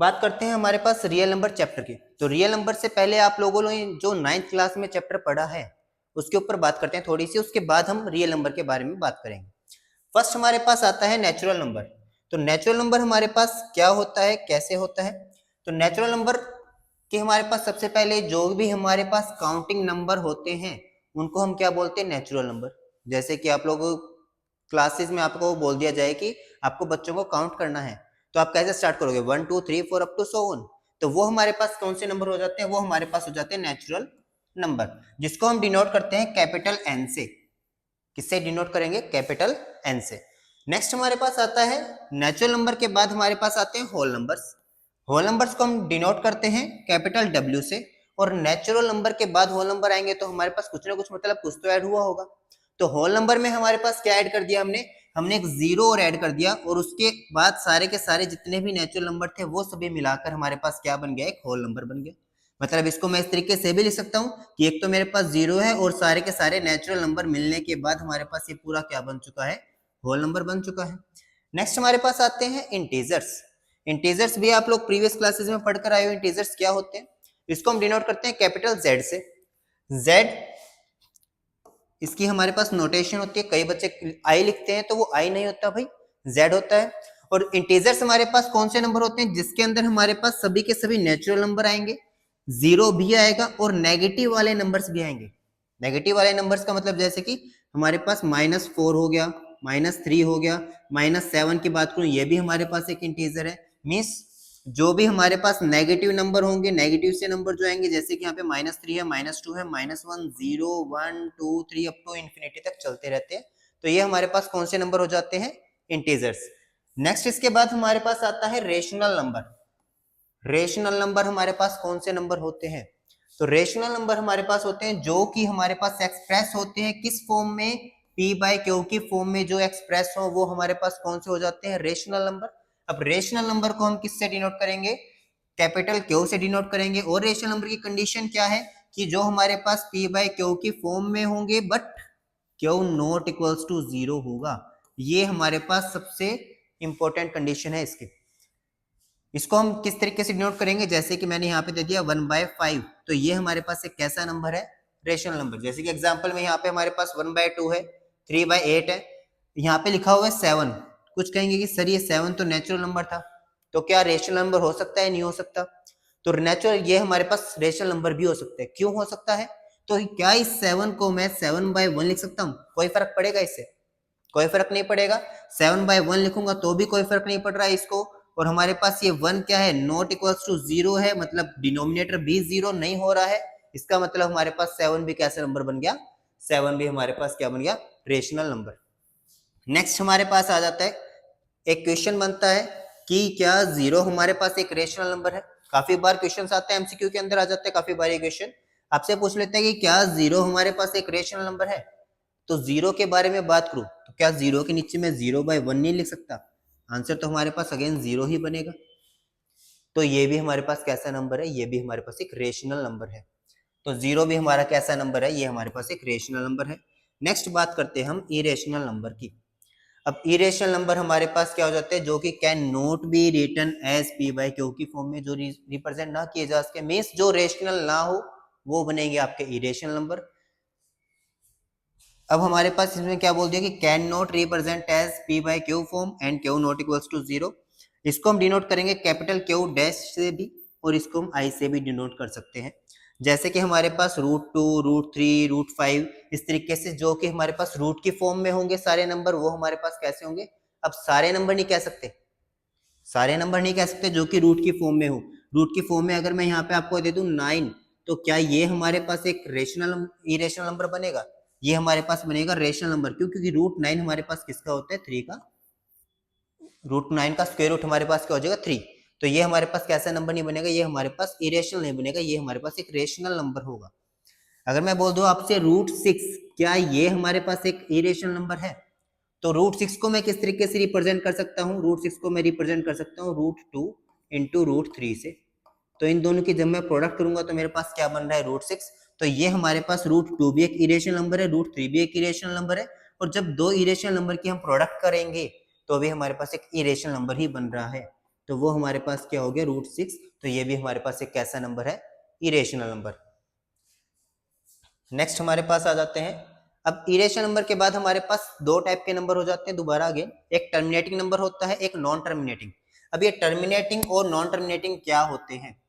बात करते हैं हमारे पास रियल नंबर चैप्टर की। तो रियल नंबर से पहले आप लोगों ने जो 9th क्लास में चैप्टर पढ़ा है उसके ऊपर बात करते हैं थोड़ी सी, उसके बाद हम रियल नंबर के बारे में बात करेंगे। फर्स्ट हमारे पास आता है नेचुरल नंबर। तो नेचुरल नंबर हमारे पास क्या होता है, कैसे होता है? तो नेचुरल नंबर के हमारे पास सबसे पहले जो भी हमारे पास काउंटिंग नंबर होते हैं उनको हम क्या बोलते हैं, नेचुरल नंबर। जैसे कि आप लोग क्लासेस में आपको बोल दिया जाए कि आपको बच्चों को काउंट करना है, तो आप कैसे स्टार्ट करोगे, 1 2 3 4 अप टू सो ऑन। तो वो हमारे पास कौन से नंबर हो जाते हैं, वो हमारे पास हो जाते हैं नेचुरल नंबर, जिसको हम डिनोट करते हैं कैपिटल एन से। किससे डिनोट करेंगे, कैपिटल एन से। नेक्स्ट हमारे पास आता है नेचुरल नंबर के बाद हमारे पास आते हैं होल नंबर्स। होल नंबर्स को हम डिनोट करते हैं कैपिटल डब्ल्यू से। और नेचुरल नंबर के बाद होल नंबर आएंगे तो हमारे पास कुछ ना कुछ मतलब कुछ तो ऐड हुआ होगा। तो होल नंबर में हमारे पास क्या ऐड कर दिया हमने, हमने एक जीरो और ऐड कर दिया, और उसके बाद सारे के सारे जितने भी नेचुरल नंबर थे वो सभी मिलाकर हमारे पास क्या बन गया, एक होल नंबर बन गया। मतलब इसको मैं इस तरीके से भी लिख सकता हूँ कि एक तो मेरे पास जीरो है और सारे के सारे नेचुरल नंबर मिलने के बाद हमारे पास ये पूरा क्या बन चुका है, होल नंबर बन चुका है। नेक्स्ट हमारे पास आते हैं इंटीजर्स। इंटीजर्स भी आप लोग प्रीवियस क्लासेस में पढ़कर आए हो। इंटीजर्स क्या होते हैं, इसको हम डिनोट करते हैं कैपिटल जेड से। जेड, इसकी हमारे पास नोटेशन होती है, कई बच्चे आई लिखते हैं तो वो आई नहीं होता भाई, जेड होता है। और इंटीजर्स हमारे पास कौन से नंबर होते हैं, जिसके अंदर हमारे पास सभी के सभी नेचुरल नंबर आएंगे, जीरो भी आएगा और नेगेटिव वाले नंबर्स भी आएंगे। नेगेटिव वाले नंबर्स का मतलब जैसे कि हमारे पास -4 हो गया, -3 हो गया, -7 की बात करूं ये भी हमारे पास एक इंटीजर है। मीन्स जो भी हमारे पास नेगेटिव नंबर होंगे, नेगेटिव से नंबर जो आएंगे, जैसे कि यहाँ पे -3 है, -2 है, -1 0 1 2 3 अप टू इन्फिनिटी तक चलते रहते हैं। तो ये हमारे पास कौन से नंबर हो जाते हैं, इंटीजर्स। नेक्स्ट इसके बाद हमारे पास आता है रेशनल नंबर। रेशनल नंबर हमारे पास कौन से नंबर होते हैं, तो रेशनल नंबर हमारे पास होते हैं जो कि हमारे पास एक्सप्रेस होते हैं किस फॉर्म में, पी बाय क्यू की फॉर्म में जो एक्सप्रेस हो वो हमारे पास कौन से हो जाते हैं, रेशनल नंबर। अब रेशनल नंबर को हम किससे डिनोट करेंगे, कैपिटल क्यू से डिनोट करेंगे। और रेशनल नंबर की कंडीशन क्या है कि जो हमारे पास पी बाय क्यू की फॉर्म में होंगे but q not equals to 0 होगा। ये हमारे पास सबसे इंपॉर्टेंट कंडीशन है इसकी। इसको हम किस तरीके से डिनोट करेंगे, जैसे कि मैंने यहाँ पे दे दिया 1/5, तो ये हमारे पास एक कैसा नंबर है, रेशनल नंबर। जैसे कि एग्जांपल में यहाँ पे हमारे पास 1/2 है, 3/8 है, यहाँ पे लिखा हुआ है 7। कुछ कहेंगे कि सर ये 7 तो नेचुरल नंबर था, तो क्या रेशनल नंबर हो सकता है, नहीं हो सकता? तो नेचुरल ये हमारे पास रेशनल नंबर भी हो सकता है। क्यों हो सकता है, तो क्या इस 7 को मैं 7/1 लिख सकता हूँ, कोई फर्क पड़ेगा इससे? कोई फर्क नहीं पड़ेगा। 7/1 लिखूंगा तो भी कोई फर्क नहीं पड़ रहा है इसको। और हमारे पास ये 1 क्या है, नॉट इक्वल्स टू 0 है, मतलब डिनोमिनेटर भी 0 नहीं हो रहा है। इसका मतलब हमारे पास 7 भी कैसा नंबर बन गया, 7 भी हमारे पास क्या बन गया, रेशनल नंबर। नेक्स्ट हमारे पास आ जाता है, एक क्वेश्चन बनता है कि क्या 0 हमारे पास एक रेशनल नंबर है। काफी बार क्वेश्चन आते हैं एमसीक्यू के अंदर आ जाते हैं, काफी बार ये क्वेश्चन आपसे पूछ लेते हैं कि क्या 0 हमारे पास एक रेशनल नंबर है। तो 0 के बारे में बात करूं तो क्या 0 के नीचे मैं 0/1 नहीं लिख सकता? आंसर तो हमारे पास अगेन 0 ही बनेगा। तो ये भी हमारे पास कैसा नंबर है, ये भी हमारे पास एक रेशनल नंबर है। तो 0 भी हमारा कैसा नंबर है, ये हमारे पास एक रेशनल नंबर है। नेक्स्ट बात करते हैं हम इरेशनल नंबर की। अब इरेशनल नंबर हमारे पास क्या हो जाते हैं, जो कि can not be written as p by q की फॉर्म में, जो रिप्रेजेंट ना किए जा सके, मींस जो रेशनल ना हो वो बनेंगे आपके इरेशनल नंबर। अब हमारे पास इसमें क्या बोल दिया कि can not represent as p by q form and q not equals to 0। इसको हम डिनोट करेंगे कैपिटल क्यू डैश से भी, और इसको हम आई से भी डिनोट कर सकते हैं। जैसे कि हमारे पास √2 √3 √5 इस तरीके से जो कि हमारे पास रूट की फॉर्म में होंगे सारे नंबर, वो हमारे पास कैसे होंगे। अब सारे नंबर नहीं कह सकते, सारे नंबर नहीं कह सकते जो कि रूट की फॉर्म में हो। रूट की फॉर्म में अगर मैं यहाँ पे आपको दे दूं 9, तो क्या ये हमारे पास एक रेशनल इरेशनल नंबर बनेगा? ये हमारे पास बनेगा रेशनल नंबर। क्यों? क्योंकि √9 हमारे पास किसका होता है, 3 का। √9 का स्क्वायर रूट हमारे पास क्या हो जाएगा, 3। तो ये हमारे पास कैसा नंबर नहीं बनेगा, ये हमारे पास इरेशनल नहीं बनेगा, ये हमारे पास एक रेशनल नंबर होगा। अगर मैं बोल दूं आपसे √6, क्या ये हमारे पास एक इरेशनल नंबर है? तो √6 को मैं किस तरीके से रिप्रेजेंट कर सकता हूँ, √6 को मैं रिप्रेजेंट कर सकता हूँ √2 इंटू √3 से। तो इन दोनों की जब मैं प्रोडक्ट करूंगा तो मेरे पास क्या बन रहा है, √6। तो ये हमारे पास √2 भी एक इरेशनल नंबर है, √3 भी एक इरेशनल नंबर है। और जब दो इरेशनल नंबर की हम प्रोडक्ट करेंगे तो भी हमारे पास एक इरेशनल नंबर ही बन रहा है। तो वो हमारे पास क्या हो गया √6। तो ये भी हमारे पास एक कैसा नंबर है, इरेशनल नंबर। नेक्स्ट हमारे पास आ जाते हैं, अब इरेशनल नंबर के बाद हमारे पास दो टाइप के नंबर हो जाते हैं दोबारा अगेन, एक टर्मिनेटिंग नंबर होता है, एक नॉन टर्मिनेटिंग। अब ये टर्मिनेटिंग और नॉन टर्मिनेटिंग क्या होते हैं?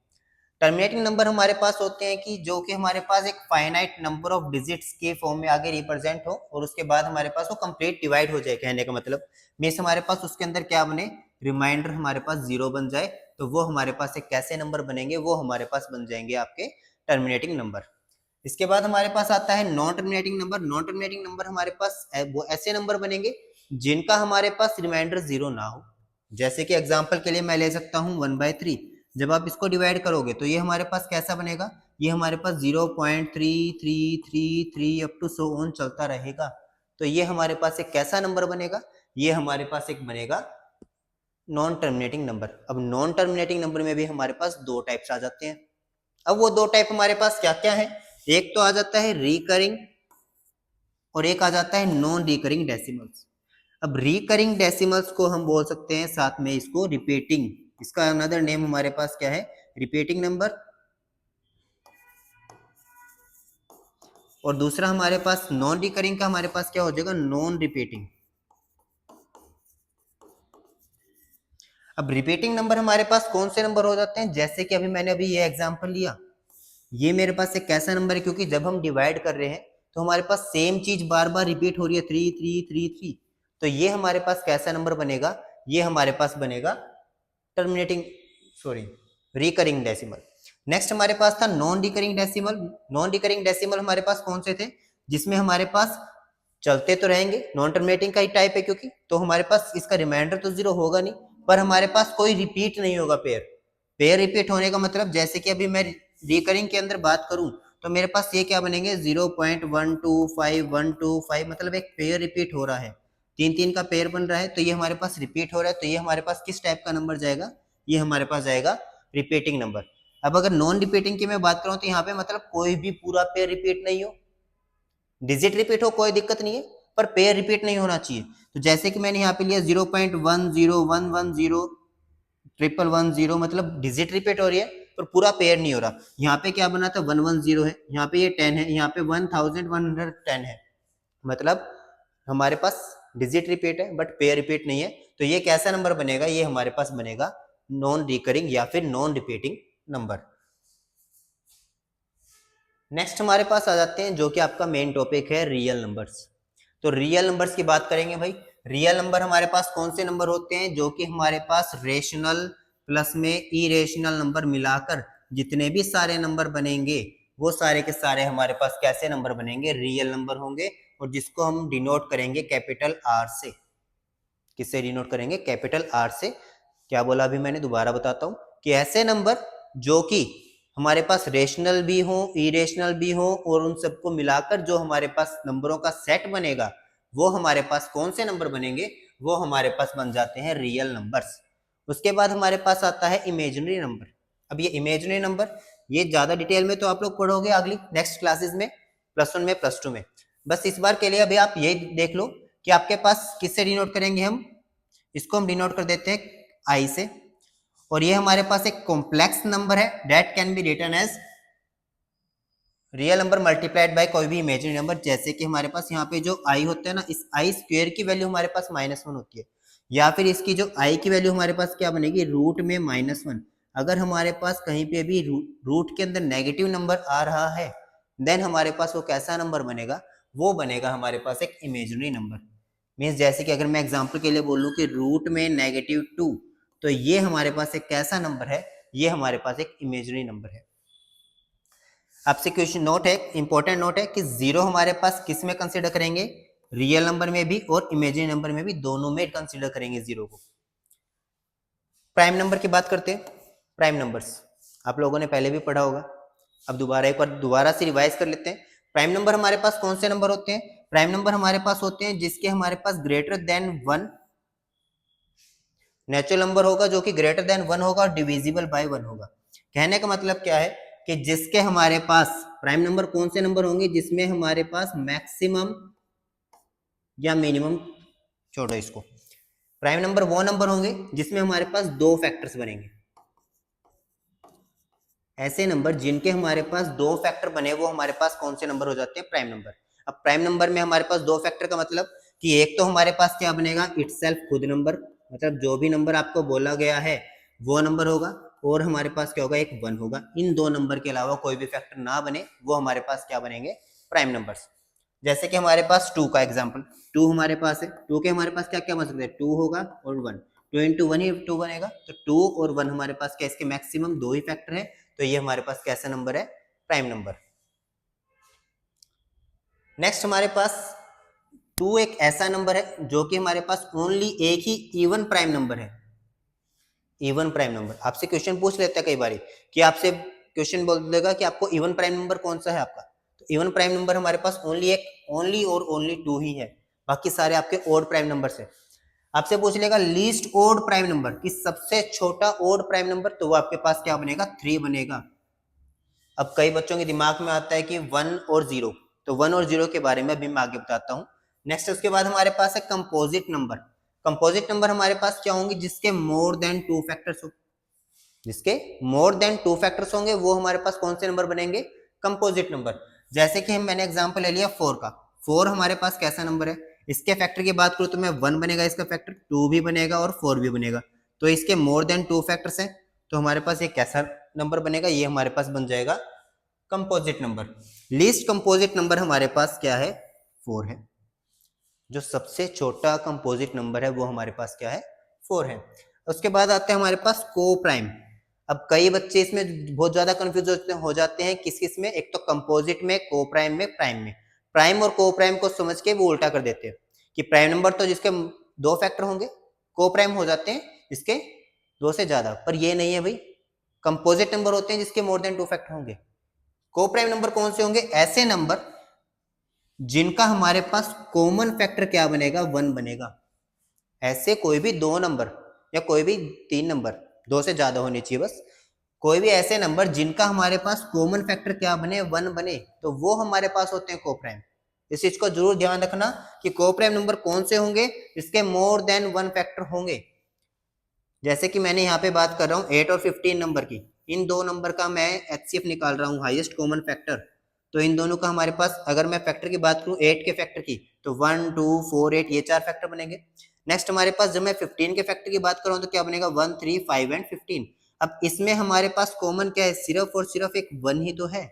टर्मिनेटिंग नंबर हमारे पास होते हैं कि जो कि हमारे पास एक फाइनाइट नंबर ऑफ डिजिट्स के फॉर्म में आगे रिप्रेजेंट हो और उसके बाद हमारे पास वो कंप्लीट डिवाइड हो जाए। कहने का मतलब मींस हमारे पास उसके अंदर क्या बने, रिमाइंडर हमारे पास 0 बन जाए, तो वो हमारे पास एक कैसे नंबर बनेंगे, वो हमारे पास बन जाएंगे आपके टर्मिनेटिंग नंबर। इसके बाद हमारे पास आता है non terminating number. Non terminating number हमारे पास वो ऐसे नंबर बनेंगे जिनका हमारे पास रिमाइंडर 0 ना हो। जैसे कि एग्जांपल के लिए मैं ले सकता हूँ 1/3। जब आप इसको डिवाइड करोगे तो ये हमारे पास कैसा बनेगा, ये हमारे पास 0.3333 अप टू सो ऑन चलता रहेगा। तो ये हमारे पास एक कैसा नंबर बनेगा, ये हमारे पास एक बनेगा नॉन टर्मिनेटिंग नंबर। अब नॉन टर्मिनेटिंग नंबर में भी हमारे पास दो टाइप्स आ जाते हैं। अब वो दो टाइप हमारे पास क्या क्या है, एक तो आ जाता है रिकरिंग और एक आ जाता है नॉन रिकरिंग डेसिमल्स। अब रिकरिंग डेसिमल्स को हम बोल सकते हैं साथ में इसको रिपीटिंग, इसका अनदर नेम हमारे पास क्या है, रिपीटिंग नंबर। और दूसरा हमारे पास नॉन रिकरिंग का हमारे पास क्या हो जाएगा, नॉन रिपीटिंग। अब रिपीटिंग नंबर हमारे पास कौन से नंबर हो जाते हैं, जैसे कि अभी मैंने अभी ये एग्जांपल लिया, ये मेरे पास एक कैसा नंबर है, क्योंकि जब हम डिवाइड कर रहे हैं तो हमारे पास सेम चीज बार बार रिपीट हो रही है 3 3 3 3, तो ये हमारे पास कैसा नंबर बनेगा, ये हमारे पास बनेगा terminating sorry recurring decimal. Next हमारे पास था non recurring decimal. Non recurring decimal हमारे पास कौन से थे, जिसमें हमारे पास चलते तो रहेंगे, नॉन टर्मिनेटिंग का ही टाइप है क्योंकि, तो हमारे पास इसका रिमाइंडर तो 0 होगा नहीं, पर हमारे पास कोई रिपीट नहीं होगा पेयर। पेयर रिपीट होने का मतलब जैसे कि अभी मैं रिकरिंग के अंदर बात करूं तो मेरे पास ये क्या बनेंगे 0.125 मतलब एक पेयर रिपीट हो रहा है, 3 3 का पेयर बन रहा है, तो ये हमारे पास रिपीट हो रहा है, तो ये हमारे पास किस टाइप का नंबर जाएगा, ये हमारे पास जाएगा रिपीटिंग नंबर। अब अगर नॉन रिपीटिंग की मैं बात करूं तो यहाँ पे मतलब कोई भी पूरा पेयर रिपीट नहीं हो, डिजिट रिपीट हो कोई दिक्कत नहीं है, पर पेयर रिपीट नहीं होना चाहिए। तो जैसे कि मैंने यहाँ पे लिया 0.10110 मतलब डिजिट रिपीट हो रही है पर पूरा पेयर नहीं हो रहा। यहाँ पे क्या बना था 110 है, यहाँ पे ये 10 है, यहाँ पे 1110 है, मतलब हमारे पास डिजिट रिपीट है बट पेयर रिपीट नहीं है। तो ये कैसा नंबर बनेगा, ये हमारे पास बनेगा नॉन रिकरिंग या फिर नॉन रिपीटिंग नंबर। नेक्स्ट हमारे पास आ जाते हैं जो कि आपका मेन टॉपिक है रियल नंबर्स। तो रियल नंबर्स की बात करेंगे भाई। रियल नंबर हमारे पास कौन से नंबर होते हैं, जो कि हमारे पास रेशनल प्लस में इरेशनल नंबर मिलाकर जितने भी सारे नंबर बनेंगे वो सारे के सारे हमारे पास कैसे नंबर बनेंगे, रियल नंबर होंगे, और जिसको हम डिनोट करेंगे कैपिटल आर से। किससे डिनोट करेंगे, कैपिटल आर से। क्या बोला अभी मैंने, दोबारा बताता हूं कि ऐसे नंबर जो कि हमारे पास रेशनल भी हो इरेशनल भी हो और उन सबको मिलाकर जो हमारे पास नंबरों का सेट बनेगा वो हमारे पास कौन से नंबर बनेंगे, वो हमारे पास बन जाते हैं रियल नंबर्स। उसके बाद हमारे पास आता है इमेजिनरी नंबर। अब ये इमेजिनरी नंबर ये ज्यादा डिटेल में तो आप लोग पढ़ोगे अगली नेक्स्ट क्लासेस में, +1 में +2 में। बस इस बार के लिए अभी आप ये देख लो कि आपके पास किससे डिनोट करेंगे, हम इसको हम डिनोट कर देते हैं आई से, और ये हमारे पास एक कॉम्प्लेक्स नंबर है that can be written as real number multiplied by कोई भी इमेजिनरी नंबर। जैसे कि हमारे पास यहाँ पे जो आई होता है ना, इस आई स्क्वायर की वैल्यू हमारे पास -1 होती है, या फिर इसकी जो आई की वैल्यू हमारे पास क्या बनेगी, रूट में -1। अगर हमारे पास कहीं पे भी रूट के अंदर नेगेटिव नंबर आ रहा है देन हमारे पास वो कैसा नंबर बनेगा, वो बनेगा हमारे पास एक इमेजिनरी नंबर। मीन्स जैसे कि अगर मैं एग्जाम्पल के लिए बोलूँ कि रूट में -2, तो ये हमारे पास एक कैसा नंबर है, ये हमारे पास एक इमेजिनरी नंबर है। आपसे क्वेश्चन नोट है, इंपॉर्टेंट नोट है कि 0 हमारे पास किस में कंसीडर करेंगे, रियल नंबर में भी और इमेजिनरी नंबर में भी, दोनों में कंसीडर करेंगे 0 को। प्राइम नंबर की बात करते हैं। प्राइम नंबर्स आप लोगों ने पहले भी पढ़ा होगा, अब दोबारा एक बार दोबारा से रिवाइज कर लेते हैं। प्राइम नंबर हमारे पास कौन से नंबर होते हैं, प्राइम नंबर हमारे पास होते हैं जिसके हमारे पास ग्रेटर देन 1 नेचुरल नंबर होगा, जो कि ग्रेटर देन 1 होगा और डिविजिबल बाय 1 होगा। कहने का मतलब क्या है कि जिसके हमारे पास प्राइम नंबर कौन से नंबर होंगे, जिसमें हमारे पास मैक्सिमम या मिनिमम, छोड़ो इसको, प्राइम नंबर वो नंबर होंगे जिसमें हमारे पास दो फैक्टर्स बनेंगे। ऐसे नंबर जिनके हमारे पास दो फैक्टर बने वो हमारे पास कौन से नंबर हो जाते हैं? Prime number. अब प्राइम नंबर में हमारे पास दो फैक्टर का मतलब कि एक तो हमारे पास क्या बनेगा? इटसेल्फ, खुद नंबर, मतलब जो भी नंबर आपको बोला गया है वो नंबर होगा, और हमारे पास क्या होगा? एक 1 होगा। इन दो नंबर के अलावा कोई भी फैक्टर ना बने वो हमारे पास क्या बनेंगे? Prime numbers. जैसे कि हमारे पास 2 का एग्जाम्पल, 2 हमारे पास है, 2 के हमारे पास क्या क्या बन सकते हैं? 2 होगा और 1, 2 इंटू 1 ही 2 बनेगा, तो 2 और 1 हमारे पास क्या, इसके मैक्सिमम दो ही फैक्टर है, तो ये हमारे पास कैसा नंबर है? Prime number. नेक्स्ट हमारे पास 2 एक ऐसा नंबर है जो कि हमारे पास ओनली एक ही इवन प्राइम नंबर है। इवन प्राइम नंबर आपसे क्वेश्चन पूछ लेता है कई बार कि आपसे क्वेश्चन बोल देगा कि आपको इवन प्राइम नंबर कौन सा है आपका, तो इवन प्राइम नंबर हमारे पास ओनली और ओनली 2 ही है, बाकी सारे आपके ओड प्राइम नंबर है। आपसे पूछ लेगा लीस्ट ओड प्राइम नंबर, कि सबसे छोटा ओड प्राइम नंबर, तो वो आपके पास क्या बनेगा? 3 बनेगा। अब कई बच्चों के दिमाग में आता है कि 1 और 0, तो 1 और 0 के बारे में अभी मैं आगे बताता हूँ। नेक्स्ट उसके बाद हमारे पास है कंपोजिट नंबर। कंपोजिट नंबर हमारे पास क्या होंगे? जिसके मोर देन 2 फैक्टर्स हो, जिसके मोर देन 2 फैक्टर्स होंगे वो हमारे पास कौन से नंबर बनेंगे? Composite number. जैसे कि मैंने एग्जांपल ले लिया 4 का, 4 हमारे पास कैसा नंबर है? इसके फैक्टर की बात करूं तो मैं 1 बनेगा, इसका फैक्टर 2 भी बनेगा और 4 भी बनेगा, तो इसके मोर देन 2 फैक्टर्स हैं, तो हमारे पास ये कैसा नंबर बनेगा? ये हमारे पास बन जाएगा composite number. Least composite number हमारे पास क्या है? 4 है। जो सबसे छोटा कंपोजिट नंबर है वो हमारे पास क्या है? 4 है। उसके बाद आते हैं हमारे पास को प्राइम। अब कई बच्चे इसमें बहुत ज्यादा कंफ्यूज हो जाते हैं, किस किस में? एक तो कंपोजिट में, को प्राइम में, प्राइम में। प्राइम और को प्राइम को समझ के वो उल्टा कर देते हैं कि प्राइम नंबर तो जिसके 2 फैक्टर होंगे, को प्राइम हो जाते हैं इसके 2 से ज्यादा, पर ये नहीं है भाई। कंपोजिट नंबर होते हैं जिसके मोर देन 2 फैक्टर होंगे। को प्राइम नंबर कौन से होंगे? ऐसे नंबर जिनका हमारे पास कॉमन फैक्टर क्या बनेगा? 1 बनेगा। ऐसे कोई भी 2 नंबर या कोई भी 3 नंबर, 2 से ज्यादा होने चाहिए बस, कोई भी ऐसे नंबर जिनका हमारे पास कॉमन फैक्टर क्या बने? 1 बने, तो वो हमारे पास होते हैं कोप्राइम। इस चीज को जरूर ध्यान रखना कि कोप्राइम नंबर कौन से होंगे? इसके मोर देन 1 फैक्टर होंगे। जैसे कि मैंने यहाँ पे बात कर रहा हूँ 8 और 15 नंबर की, इन दो नंबर का मैं एचसीएफ निकाल रहा हूँ, हाईएस्ट कॉमन फैक्टर। तो इन दोनों का हमारे पास, अगर मैं फैक्टर की बात करूँ 8 के फैक्टर की, तो 1 2 4 8 ये 4 फैक्टर बनेंगे। नेक्स्ट हमारे पास जब मैं 15 के फैक्टर की बात करूँ तो क्या बनेगा? 1 3 5 एंड 15। अब इसमें हमारे पास कॉमन क्या है? सिर्फ और सिर्फ एक 1 ही तो है,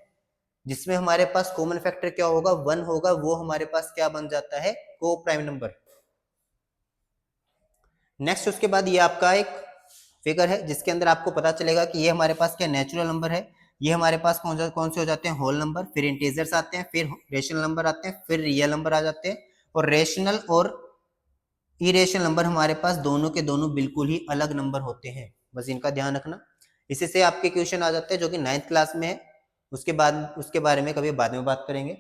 जिसमें हमारे पास कॉमन फैक्टर क्या होगा? 1 होगा, वो हमारे पास क्या बन जाता है? को प्राइम नंबर। नेक्स्ट उसके बाद ये आपका एक फिगर है जिसके अंदर आपको पता चलेगा कि ये हमारे पास क्या नेचुरल नंबर है, ये हमारे पास कौन से हो जाते हैं? होल नंबर, फिर इंटीजर्स आते हैं, फिर रेशनल नंबर आते हैं, फिर रियल नंबर आ जाते हैं, और रेशनल और इरेशनल नंबर हमारे पास दोनों के दोनों बिल्कुल ही अलग नंबर होते हैं, बस इनका ध्यान रखना। इसी से आपके क्वेश्चन आ जाते हैं जो कि 9th क्लास में है, उसके बाद उसके बारे में कभी बाद में बात करेंगे।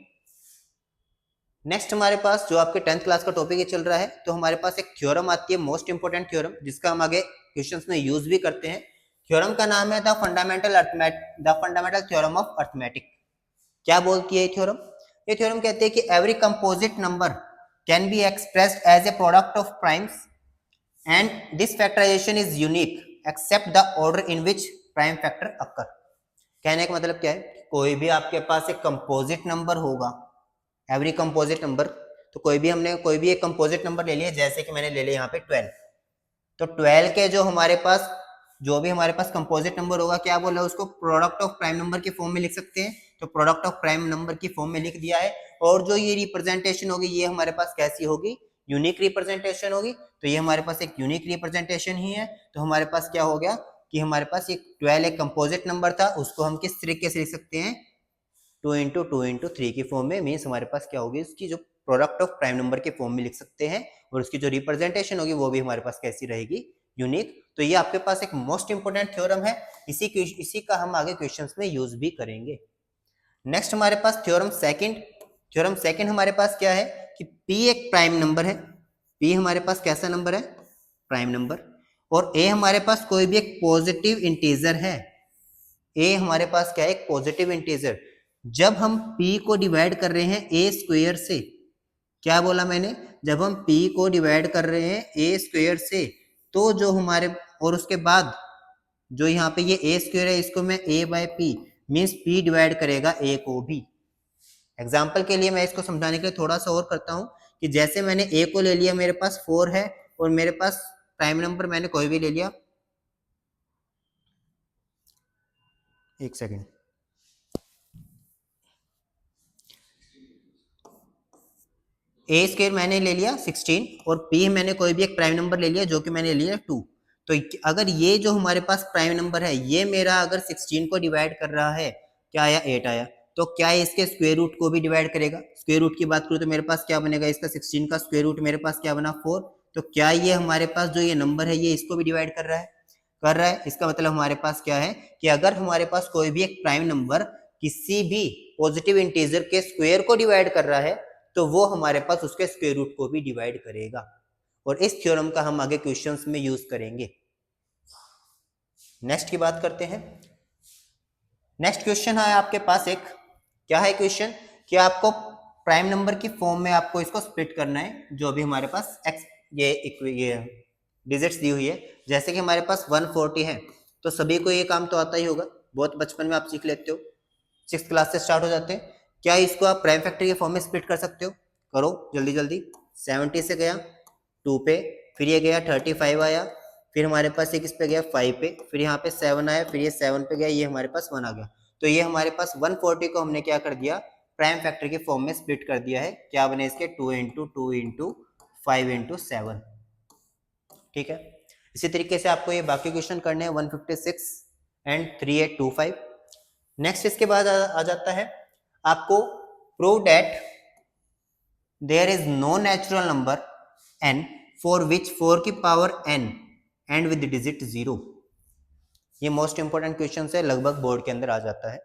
नेक्स्ट हमारे पास जो आपके 10th क्लास का टॉपिक चल रहा है, तो हमारे पास एक थ्योरम आती है, मोस्ट इंपोर्टेंट थ्योरम, जिसका हम आगे क्वेश्चंस में यूज भी करते हैं। थ्योरम का नाम है the fundamental theorem of arithmetic. क्या बोलती है ये थ्योरम? ये थ्योरम कहते हैं कि every composite number can be expressed as a product of primes and this factorisation is unique except the order in which prime factor occur. कहने का मतलब क्या है? कोई भी आपके पास एक कंपोजिट नंबर होगा, एवरी कंपोजिट नंबर, तो हमने कोई भी एक कंपोजिट नंबर ले लिया, जैसे कि मैंने ले लिया यहाँ पे 12, तो 12 के जो भी हमारे पास कंपोजिट नंबर होगा, क्या बोला उसको? प्रोडक्ट ऑफ प्राइम नंबर के फॉर्म में लिख सकते हैं, तो प्रोडक्ट ऑफ प्राइम नंबर की फॉर्म में लिख दिया है। और जो ये रिप्रेजेंटेशन होगी ये हमारे पास कैसी होगी? यूनिक रिप्रेजेंटेशन होगी, तो ये हमारे पास एक यूनिक रिप्रेजेंटेशन ही है। तो हमारे पास क्या हो गया कि हमारे पास एक 12 एक कंपोजिट नंबर था, उसको हम किस तरीके से लिख सकते हैं? 2 इंटू 2 इंटू 3 की फॉर्म में, मीन्स हमारे पास क्या होगी? उसकी जो प्रोडक्ट ऑफ प्राइम नंबर के फॉर्म में लिख सकते हैं, और उसकी जो रिप्रेजेंटेशन होगी वो भी हमारे पास कैसी रहेगी? यूनिक। तो ये आपके पास एक मोस्ट इंपोर्टेंट थ्योरम है, इसी का हम आगे क्वेश्चंस में यूज भी करेंगे। नेक्स्ट हमारे पास थ्योरम सेकंड हमारे पास क्या है कि P एक प्राइम नंबर है। P हमारे पास कैसा नंबर है? Prime number. और A हमारे पास कोई भी एक पॉजिटिव इंटीजर है। A हमारे पास क्या है? एक पॉजिटिव इंटीजर। जब हम P को डिवाइड कर रहे हैं A स्क्वायर से, क्या बोला मैंने? जब हम p को डिवाइड कर रहे हैं a स्क्वायर से, तो जो हमारे और उसके बाद जो यहाँ पे ये a स्क्वायर है इसको मैं a by p means p divide करेगा a को भी। एग्जाम्पल के लिए मैं इसको समझाने के लिए थोड़ा सा और करता हूँ कि जैसे मैंने a को ले लिया, मेरे पास 4 है और मेरे पास प्राइम नंबर मैंने कोई भी ले लिया, एक सेकेंड, ए स्क्वायर मैंने ले लिया 16 और p मैंने कोई भी एक प्राइम नंबर ले लिया जो कि मैंने लिया 2। तो अगर ये जो हमारे पास प्राइम नंबर है ये मेरा अगर 16 को डिवाइड कर रहा है, क्या आया 8 आया, तो क्या इसके स्क्वायर रूट को भी डिवाइड करेगा। स्क्वायर रूट की बात करूँ तो मेरे पास क्या बनेगा, इसका 16 का स्क्वायर रूट मेरे पास क्या बना 4। तो क्या ये हमारे पास जो ये नंबर है ये इसको भी डिवाइड कर रहा है। इसका मतलब हमारे पास क्या है कि अगर हमारे पास कोई भी एक प्राइम नंबर किसी भी पॉजिटिव इंटीजर के स्क्वायर को डिवाइड कर रहा है तो वो हमारे पास उसके स्क्वायर रूट को भी डिवाइड करेगा। और इस थ्योरम का हम आगे क्वेश्चंस में यूज करेंगे। नेक्स्ट की बात करते हैं। नेक्स्ट क्वेश्चन है आपके पास एक, क्या है क्वेश्चन कि आपको प्राइम नंबर की फॉर्म में आपको इसको स्प्लिट करना है, जो अभी हमारे पास एक्स ये डिजिट्स दी हुई है। जैसे कि हमारे पास 140 है तो सभी को ये काम तो आता ही होगा, बहुत बचपन में आप सीख लेते हो, 6th क्लास से स्टार्ट हो जाते हैं। क्या इसको आप प्राइम फैक्टर के फॉर्म में स्प्लिट कर सकते हो? करो जल्दी जल्दी। 70 से गया 2 पे, फिर ये गया 35 आया, फिर हमारे पास एक इस पे गया 5 पे, फिर यहाँ पे 7 आया, फिर ये 7 पे गया, ये हमारे पास 1 आ गया। तो ये हमारे पास 140 को हमने क्या कर दिया, प्राइम फैक्टर के फॉर्म में स्प्लिट कर दिया है। क्या बने इसके 2 इंटू 2 इंटू 5 इंटू 7। ठीक है, इसी तरीके से आपको ये बाकी क्वेश्चन करने हैं 156 एंड 3825। नेक्स्ट इसके बाद आ जाता है आपको prove that there is no natural number n for which 4 की power n and with digit 0। ये मोस्ट इंपोर्टेंट क्वेश्चन है, लगभग बोर्ड के अंदर आ जाता है।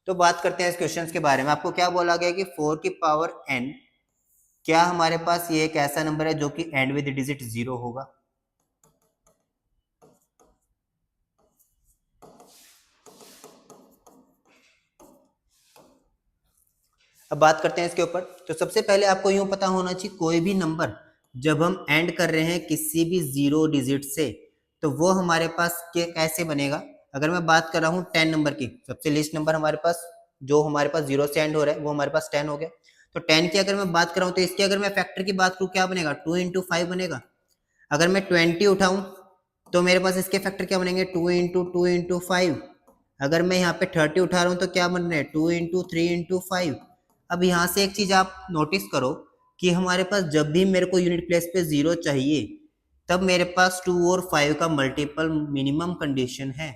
तो बात करते हैं इस क्वेश्चन के बारे में। आपको क्या बोला गया कि 4 की पावर n, क्या हमारे पास ये एक ऐसा नंबर है जो कि एंड विद डिजिट 0 होगा। अब बात करते हैं इसके ऊपर। तो सबसे पहले आपको यूं पता होना चाहिए कोई भी नंबर जब हम एंड कर रहे हैं किसी भी 0 डिजिट से तो वो हमारे पास कैसे बनेगा। अगर मैं बात कर रहा हूँ 10 नंबर की, सबसे लीस्ट नंबर हमारे पास जो हमारे पास 0 से एंड हो रहा है वो हमारे पास 10 हो गया। तो 10 की अगर मैं बात कर रहा हूँ तो इसकी अगर मैं फैक्टर की बात करूँ क्या बनेगा, 2 इंटू 5 बनेगा। अगर मैं 20 उठाऊं तो मेरे पास इसके फैक्टर क्या बनेंगे, 2 इंटू 2 इंटू 5। अगर मैं यहाँ पे 30 उठा रहा हूँ तो क्या बन रहे हैं, 2 इंटू 3 इंटू 5। अब यहाँ से एक चीज आप नोटिस करो कि हमारे पास जब भी मेरे को यूनिट प्लेस पे 0 चाहिए तब मेरे पास 2 और 5 का मल्टीपल मिनिमम कंडीशन है।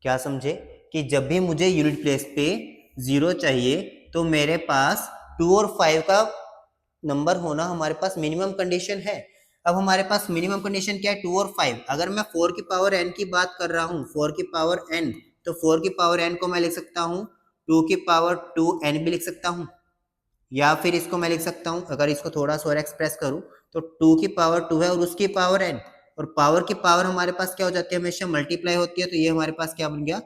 क्या समझे कि जब भी मुझे यूनिट प्लेस पे 0 चाहिए तो मेरे पास 2 और 5 का नंबर होना हमारे पास मिनिमम कंडीशन है। अब हमारे पास मिनिमम कंडीशन क्या है, 2 और 5। अगर मैं 4 की पावर n की बात कर रहा हूँ, 4 की पावर n, तो 4 की पावर n को मैं लिख सकता हूँ 2 की पावर 2n भी लिख सकता हूँ, या फिर इसको मैं लिख सकता हूँ, अगर इसको थोड़ा सा और एक्सप्रेस करूँ तो 2 की पावर 2 है और उसकी पावर n, और पावर की पावर हमारे पास क्या हो जाती है, हमेशा मल्टीप्लाई होती है। तो ये हमारे पास क्या बन गया,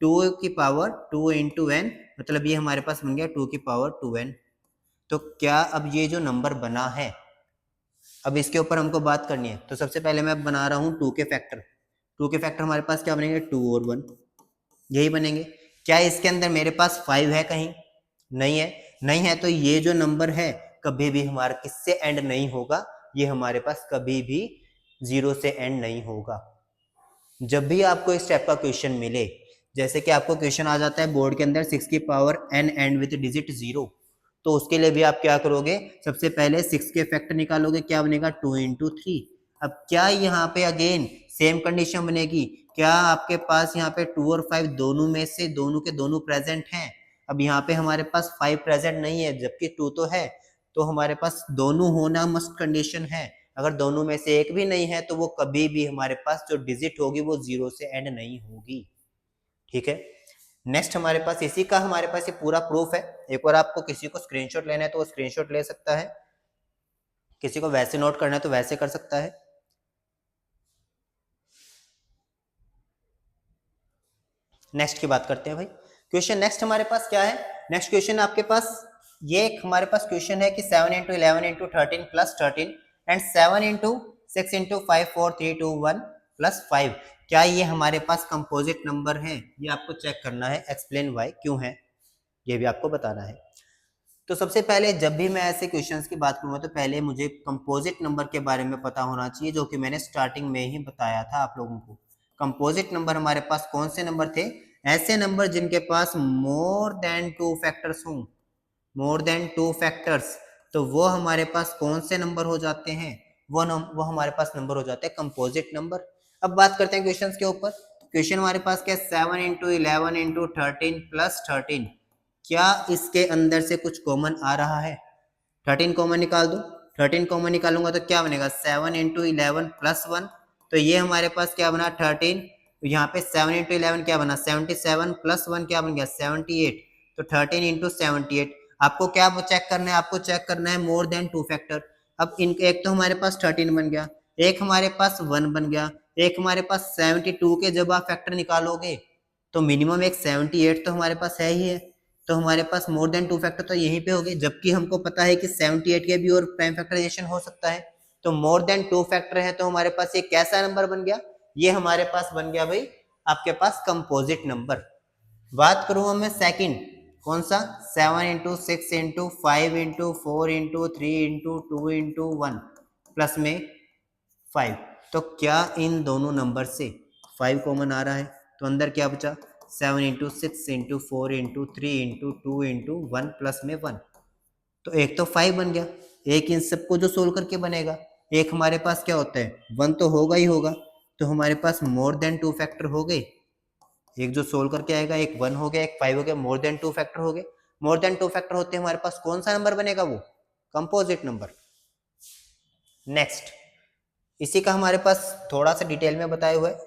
2 की पावर 2 इंटू n, मतलब ये हमारे पास बन गया 2 की पावर 2n। तो क्या अब ये जो नंबर बना है, अब इसके ऊपर हमको बात करनी है। तो सबसे पहले मैं बना रहा हूँ 2 के फैक्टर। 2 के फैक्टर हमारे पास क्या बनेंगे, 2 और 1, यही बनेंगे। क्या इसके अंदर मेरे पास 5 है कहीं, नहीं है। नहीं है तो ये जो नंबर है कभी भी हमारा किससे एंड नहीं होगा, ये हमारे पास कभी भी 0 से एंड नहीं होगा। जब भी आपको इस टाइप का क्वेश्चन मिले, जैसे कि आपको क्वेश्चन आ जाता है बोर्ड के अंदर 6 की power n and with digit 0, तो उसके लिए भी आप क्या करोगे, सबसे पहले 6 के फैक्टर निकालोगे, क्या बनेगा 2 इंटू 3। अब क्या यहाँ पे अगेन सेम कंडीशन बनेगी, क्या आपके पास यहाँ पे 2 और 5 दोनों में से दोनों के दोनों प्रेजेंट हैं। अब यहाँ पे हमारे पास 5 प्रेजेंट नहीं है जबकि 2 तो है, तो हमारे पास दोनों होना मस्ट कंडीशन है। अगर दोनों में से एक भी नहीं है तो वो कभी भी हमारे पास जो डिजिट होगी वो 0 से एंड नहीं होगी। ठीक है, नेक्स्ट हमारे पास इसी का हमारे पास ये पूरा प्रूफ है। एक बार आपको किसी को स्क्रीनशॉट लेना है तो वो स्क्रीनशॉट ले सकता है, किसी को वैसे नोट करना है तो वैसे कर सकता है। नेक्स्ट की बात करते हैं भाई। क्वेश्चन नेक्स्ट हमारे पास क्या है, नेक्स्ट क्वेश्चन आपके पास ये एक हमारे पास क्वेश्चन है कि 7 into 11 into 13 plus 13 and 7 into 6 into 5 4 3 2 1 plus 5, क्या ये हमारे पास कंपोजिट नंबर है? ये आपको चेक करना है, एक्सप्लेन वाई, क्यों है, ये भी आपको बताना है। तो सबसे पहले जब भी मैं ऐसे क्वेश्चंस की बात करूंगा तो पहले मुझे कंपोजिट नंबर के बारे में पता होना चाहिए, जो कि मैंने स्टार्टिंग में ही बताया था आप लोगों को। कंपोजिट नंबर हमारे पास कौन से नंबर थे? ऐसे नंबर जिनके पास मोर देन 2 फैक्टर्स हों, मोर देन 2 फैक्टर्स, तो वो हमारे पास कौन से नंबर हो जाते हैं? वो हमारे पास नंबर हो जाते हैं कंपोजिट नंबर। अब बात करते हैं क्वेश्चंस के ऊपर। क्वेश्चन हमारे पास क्या है? 7 इंटू 11 इंटू 13 प्लस 13, क्या इसके अंदर से कुछ कॉमन आ रहा है? 13 कॉमन निकाल दो, 13 कॉमन निकालूंगा तो क्या बनेगा? 7 इंटू 11 प्लस 1, तो ये हमारे पास क्या बना? 13। यहाँ पे 7 इंटू 11 क्या बना? 77 प्लस 1 क्या बन गया? 78। तो 13 इंटू 78। आपको क्या चेक करना है? आपको चेक करना है मोर देन 2 फैक्टर। अब इनके एक तो हमारे पास 13 बन गया, एक हमारे पास 1 बन गया, एक हमारे पास 72 के जब आप फैक्टर निकालोगे तो मिनिमम एक 78 तो हमारे पास है ही है, तो हमारे पास मोर देन 2 फैक्टर तो यहीं पे हो गए, जबकि हमको पता है कि 78 के भी और प्राइम फैक्टराइजेशन हो सकता है। तो मोर देन 2 फैक्टर है तो हमारे पास ये कैसा नंबर बन गया? ये हमारे पास बन गया भाई आपके पास कंपोजिट नंबर। बात करूं मैं सेकंड, कौन सा? 7 into 6 into 5 into 4 into 3 into 2 into 1 plus में 5, तो क्या इन दोनों नंबर से 5 कॉमन आ रहा है? तो अंदर क्या बचा? 7 into 6 into 4 into 3 into 2 into 1 plus में 1, तो एक तो 5 बन गया। एक इन सबको जो सोल्व करके बनेगा, एक हमारे पास क्या होता है? 1 तो होगा ही होगा, तो हमारे पास मोर देन 2 फैक्टर हो गए। एक जो सोल्व करके आएगा, एक 1 हो गया, एक 5 हो गया, मोर देन 2 फैक्टर हो गए। मोर देन 2 फैक्टर होते हमारे पास कौन सा नंबर बनेगा? वो कंपोजिट नंबर। नेक्स्ट, इसी का हमारे पास थोड़ा सा डिटेल में बताया हुआ है,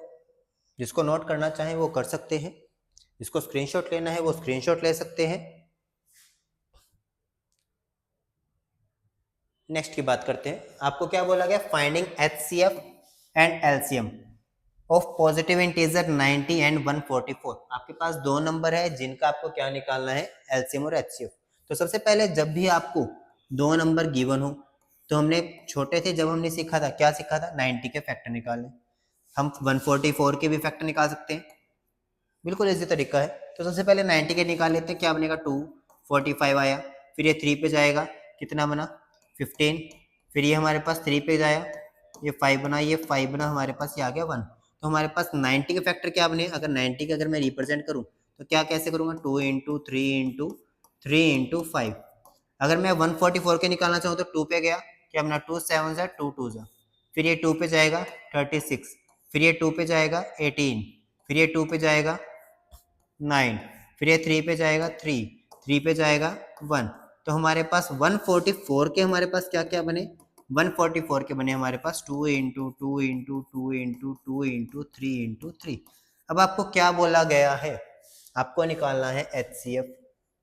जिसको नोट करना चाहें वो कर सकते हैं, जिसको स्क्रीनशॉट लेना है वो स्क्रीनशॉट ले सकते हैं। नेक्स्ट की बात करते हैं। आपको क्या बोला गया? Finding HCF and LCM of positive integer 90 and 144। आपके पास दो नंबर है जिनका आपको क्या निकालना है? एलसीएम और एचसीएफ। तो सबसे पहले जब भी आपको दो नंबर गिवन हो, तो हमने छोटे थे जब हमने सीखा था, क्या सीखा था? 90 के फैक्टर निकालने। हम 144 के भी फैक्टर निकाल सकते हैं, बिल्कुल इजी तरीका है। तो सबसे पहले 90 के निकाल लेते हैं, क्या बनेगा? 245 आया, फिर ये 3 पे जाएगा, कितना बना? 15, फिर ये हमारे पास 3 पे जाया, ये 5 बना, ये 5 बना, हमारे पास ये आ गया 1। तो हमारे पास 90 के फैक्टर क्या बने? अगर 90 के अगर मैं रिप्रेजेंट करूँ तो क्या कैसे करूँगा? 2 इंटू 3 इंटू 3 इंटू 5। अगर मैं 144 के निकालना चाहूँ तो 2 पे गया, क्या बना? 2 7 जा 2 2 जा, फिर ये 2 पे जाएगा 36, फिर ये 2 पे जाएगा 18, फिर ये 2 पे जाएगा 9, फिर ये 3 पे जाएगा 3, 3 पे जाएगा 1। तो हमारे पास 144 के हमारे पास क्या क्या बने? 144 के बने हमारे पास 2 into 2 into 2 into 2 into 3 into 3। अब आपको क्या बोला गया है? आपको निकालना है एचसीएफ।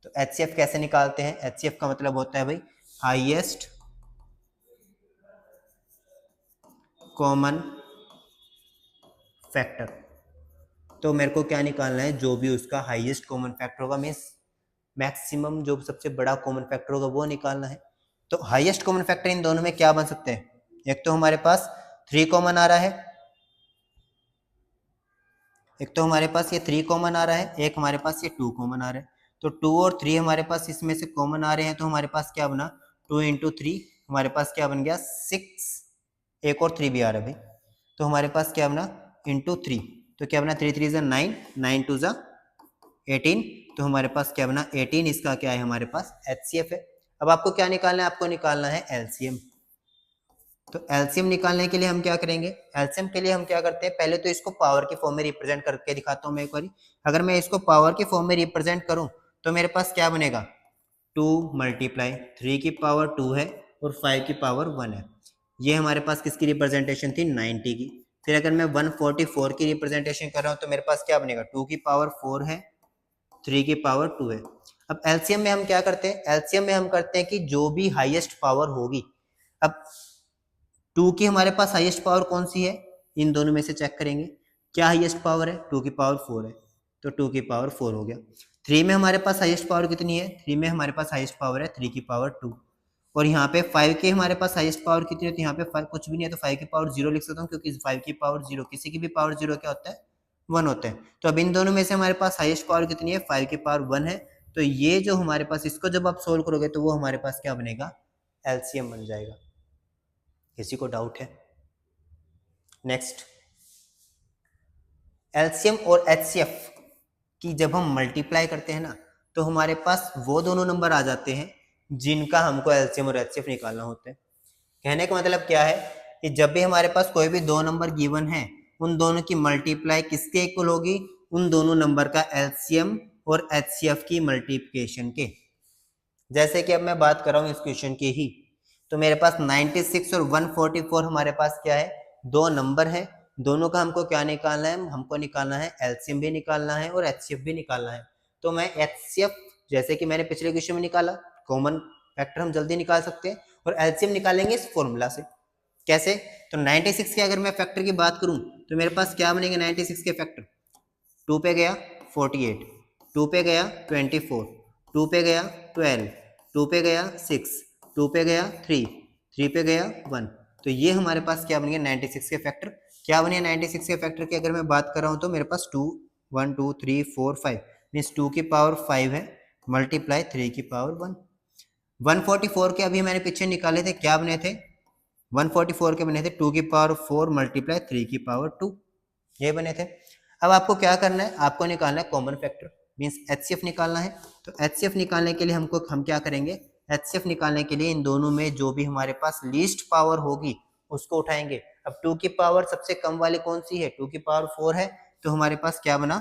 तो एचसीएफ कैसे निकालते हैं? एचसीएफ का मतलब होता है भाई हाईएस्ट कॉमन फैक्टर। तो मेरे को क्या निकालना है? जो भी उसका हाईएस्ट कॉमन फैक्टर होगा, मीन्स मैक्सिमम जो सबसे बड़ा कॉमन फैक्टर होगा वो निकालना है। तो हाईएस्ट कॉमन फैक्टर इन दोनों में क्या बन सकते हैं? एक तो हमारे पास 3 कॉमन आ रहा है, एक तो हमारे पास ये 3 कॉमन आ रहा है, एक हमारे पास ये 2 कॉमन आ रहा है। तो 2 और 3 हमारे पास इसमें से कॉमन आ रहे हैं, तो हमारे पास क्या बना? 2 इंटू 3, हमारे पास क्या बन गया? 6। एक और 3 भी आ रहा है भाई, तो हमारे पास क्या बना? इंटू 3, तो क्या बना? 3 3 जा 9, 9 2 जा 18, तो हमारे पास क्या बना? 18। इसका क्या है? हमारे पास एचसीएफ है। अब आपको क्या निकालना है? आपको निकालना है एलसीएम। तो एलसीएम निकालने के लिए हम क्या करेंगे? एलसीएम के लिए हम क्या करते हैं? पहले तो इसको पावर के फॉर्म में रिप्रेजेंट करके दिखाता हूँ मैं एक बार। अगर मैं इसको पावर के फॉर्म में रिप्रेजेंट करूँ तो मेरे पास क्या बनेगा? 2 मल्टीप्लाई 3 की पावर 2 है और 5 की पावर 1 है। ये हमारे पास किसकी रिप्रेजेंटेशन थी? 90 की। फिर अगर मैं 144 की रिप्रेजेंटेशन कर रहा हूँ तो मेरे पास क्या बनेगा? 2 की पावर 4 है, 3 की पावर 2 है। अब एलसीएम में हम क्या करते हैं? एलसीएम में हम करते हैं कि जो भी हाईएस्ट पावर होगी, अब 2 की हमारे पास हाईएस्ट पावर कौन सी है? इन दोनों में से चेक करेंगे क्या हाईएस्ट पावर है? 2 की पावर 4 है, तो 2 की पावर 4 हो गया। 3 में हमारे पास हाईएस्ट पावर कितनी है, 3 में हमारे पास हाईएस्ट पावर है 3 की पावर 2, और यहाँ पे 5 के हमारे पास हाईएस्ट पावर कितनी है, तो यहाँ पे 5 कुछ भी नहीं है, तो 5 की पावर 0 लिख सकता हूँ, क्योंकि 5 की पावर 0 किसी की भी पावर 0 क्या होता है, 1 होता है। तो अब इन दोनों में से हमारे पास हाईएस्ट पावर कितनी है, 5 की पावर 1 है। तो ये जो हमारे पास, इसको जब आप सोल्व करोगे तो वो हमारे पास क्या बनेगा, एलसीएम बन जाएगा। किसी को डाउट है? नेक्स्ट, एलसीएम और एचसीएफ की जब हम मल्टीप्लाई करते हैं ना, तो हमारे पास वो दोनों नंबर आ जाते हैं जिनका हमको एलसीएम और एचसीएफ निकालना होता है। कहने का मतलब क्या है कि जब भी हमारे पास कोई भी दो नंबर गिवन है, उन दोनों की मल्टीप्लाई किसके इक्वल होगी, उन दोनों नंबर का एलसीएम और एचसीएफ की मल्टीप्लिकेशन के। जैसे कि अब मैं बात कर रहा हूँ इस क्वेश्चन की ही, तो मेरे पास 96 और 144 हमारे पास क्या है, दो नंबर है, दोनों का हमको क्या निकालना है, हमको निकालना है एलसीएम भी निकालना है और एचसीएफ भी निकालना है। तो मैं एचसीएफ, जैसे कि मैंने पिछले क्वेश्चन में निकाला, कॉमन फैक्टर हम जल्दी निकाल सकते हैं, और एलसीएम निकालेंगे इस फॉर्मूला से। कैसे? तो 96 के अगर मैं फैक्टर की बात करूं तो मेरे पास क्या बनेंगे 96 के फैक्टर, 2 पे गया 48, 2 पे गया 24, 2 पे गया 12, 2 पे गया 6, 2 पे गया 3, 3 पे गया 1। तो ये हमारे पास क्या बन गया 96 के फैक्टर। क्या बने 96 के फैक्टर की अगर मैं बात कर रहा हूँ तो मेरे पास 2 1 2 3 4 5 मीन्स 2 की पावर 5 है मल्टीप्लाई 3 की पावर 1। 144 के अभी मैंने पीछे निकाले थे, क्या बने थे, 144 के बने थे 2 की पावर 4 मल्टीप्लाई 3 की पावर 2, ये बने थे। अब आपको क्या करना है, आपको निकालना है कॉमन फैक्टर, मींस एचसीएफ निकालना है। तो एचसीएफ निकालने के लिए हम क्या करेंगे, एचसीएफ निकालने के लिए इन दोनों में जो भी हमारे पास लीस्ट पावर होगी उसको उठाएंगे। अब 2 की पावर सबसे कम वाली कौन सी है, 2 की पावर 4 है, तो हमारे पास क्या बना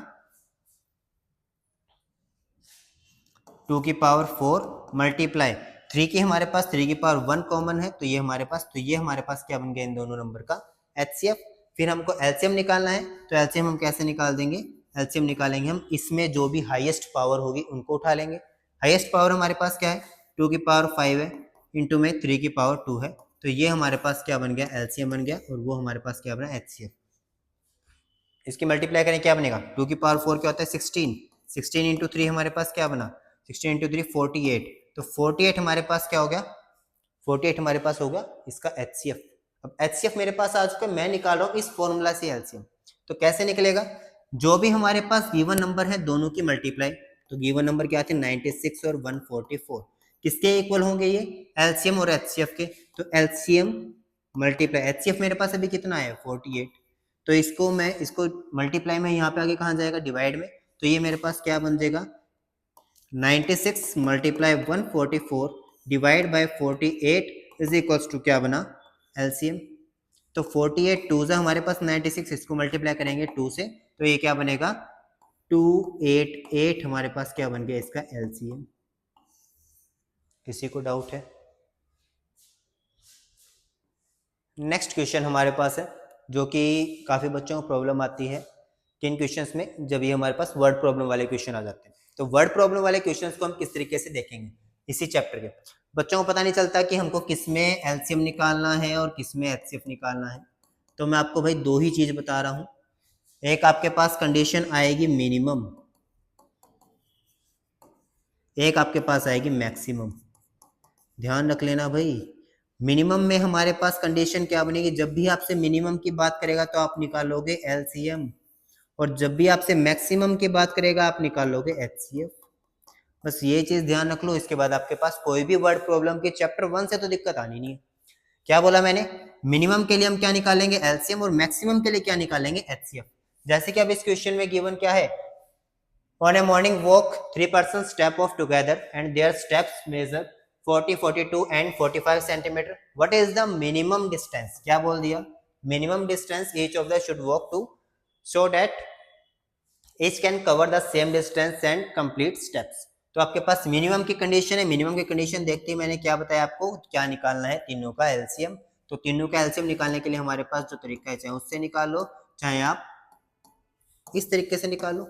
2 की पावर 4 मल्टीप्लाई 3 की, हमारे पास 3 की पावर 1 कॉमन है, तो ये हमारे पास क्या बन गया इन दोनों नंबर का एचसीएफ। फिर हमको एलसीएम निकालना है, तो एलसीएम हम कैसे निकाल देंगे, एलसीएम निकालेंगे हम इसमें जो भी हाईएस्ट पावर होगी उनको उठा लेंगे। हाईएस्ट पावर हमारे पास क्या है, 2 की पावर 5 है, इंटू में 3 की पावर 2 है, तो ये हमारे पास क्या बन गया, एलसीएम बन गया, और वो हमारे पास क्या बना, एचसीएफ। इसकी मल्टीप्लाई करें क्या बनेगा, 2 की पावर 4 क्या होता है 16, 16 इंटू 3 हमारे पास क्या बना 16 इंटू 3 48, तो 48 हमारे पास क्या हो गया, 48 हमारे पास होगा इसका एचसीएफ। अब एचसीएफ मेरे पास आ चुका है, मैं निकाल रहा हूँ इस फॉर्मूला से एलसीएम। तो कैसे निकलेगा, जो भी हमारे पास गिवन नंबर है दोनों की मल्टीप्लाई, तो गिवन नंबर क्या थे 96 और 144, किसके इक्वल होंगे ये, एलसीएम और एचसीएफ के। तो एलसीएम मल्टीप्लाई एचसीएफ मेरे पास अभी कितना है 48, तो इसको मल्टीप्लाई में यहाँ पे आगे कहाँ जाएगा, डिवाइड में, तो ये मेरे पास क्या बन जाएगा 96 multiply 144 divide by 48 is equals to क्या बना एलसीएम। तो 48 टू से हमारे पास 96, इसको मल्टीप्लाई करेंगे 2 से, तो ये क्या बनेगा 288 हमारे पास क्या बन गया इसका एलसीएम। किसी को डाउट है? नेक्स्ट क्वेश्चन हमारे पास है जो कि काफ़ी बच्चों को प्रॉब्लम आती है किन क्वेश्चंस में, जब ये हमारे पास वर्ड प्रॉब्लम वाले क्वेश्चन आ जाते हैं। तो वर्ड प्रॉब्लम वाले क्वेश्चंस को हम किस तरीके से देखेंगे इसी चैप्टर के। बच्चों को पता नहीं चलता कि हमको किस में एलसीएम निकालना है और किस में एचसीएफ निकालना है, तो मैं आपको भाई दो ही चीज बता रहा हूँ। एक आपके पास कंडीशन आएगी मिनिमम, एक आपके पास आएगी मैक्सिमम। ध्यान रख लेना भाई, मिनिमम में हमारे पास कंडीशन क्या बनेगी, जब भी आपसे मिनिमम की बात करेगा तो आप निकालोगे एलसीएम, और जब भी आपसे मैक्सिमम की बात करेगा आप निकालोगे एचसीएफ। बस ये चीज ध्यान रख लो, इसके बाद आपके पास कोई भी वर्ड प्रॉब्लम के चैप्टर 1 से तो दिक्कत आनी नहीं है। क्या बोला मैंने, मिनिमम के लिए हम क्या निकालेंगे एलसीएम, और मैक्सिमम के लिए क्या निकालेंगे एचसीएफ। जैसे कि अब इस क्वेश्चन में गिवन क्या है, on A morning walk 3 persons step off together and their steps measure 40, 42 and 45 centimeter. What is the minimum distance? क्या बोल दिया, minimum distance each of them should walk to so that each can cover the same distance and complete steps. तो आपके पास minimum की condition है, minimum की condition देखते ही मैंने क्या बताया आपको, क्या निकालना है तीनों का एलसीएम। तो तीनों का एलसीएम निकालने के लिए हमारे पास जो तरीका है, चाहे उससे निकाल लो चाहे आप इस तरीके से निकाल लो।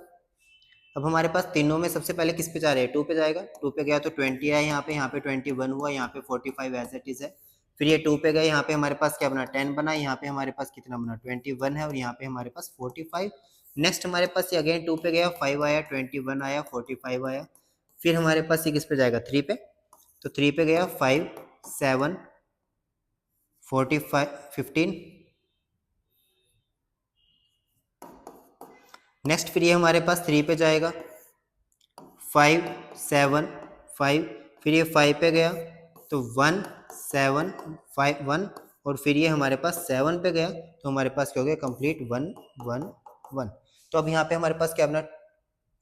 अब हमारे पास तीनों में सबसे पहले किस पे जा रहे हैं, 2 पे जाएगा, 2 पे गया तो 20 है यहाँ पे 21 हुआ, यहाँ पे 45 एज इट इज है। फिर ये 2 पे गए, यहाँ पे हमारे पास क्या बना 10 बना, यहाँ पे हमारे पास कितना बना 21 है, और यहाँ पे हमारे पास 45, नेक्स्ट हमारे पास ये अगेन 2 पे गया, 5 आया, 21 आया, 45 आया, फिर हमारे पास ये किस पे जाएगा 3 पे, तो 3 पे गया 5 7 45 15। नेक्स्ट फिर ये हमारे पास 3 पे जाएगा 5 7 5, फिर ये 5 पे गया तो 1 7 5 1, और फिर ये हमारे पास 7 पे गया तो हमारे पास क्या हो गया कंप्लीट 1 1 1। तो अब यहाँ पे हमारे पास क्या बना,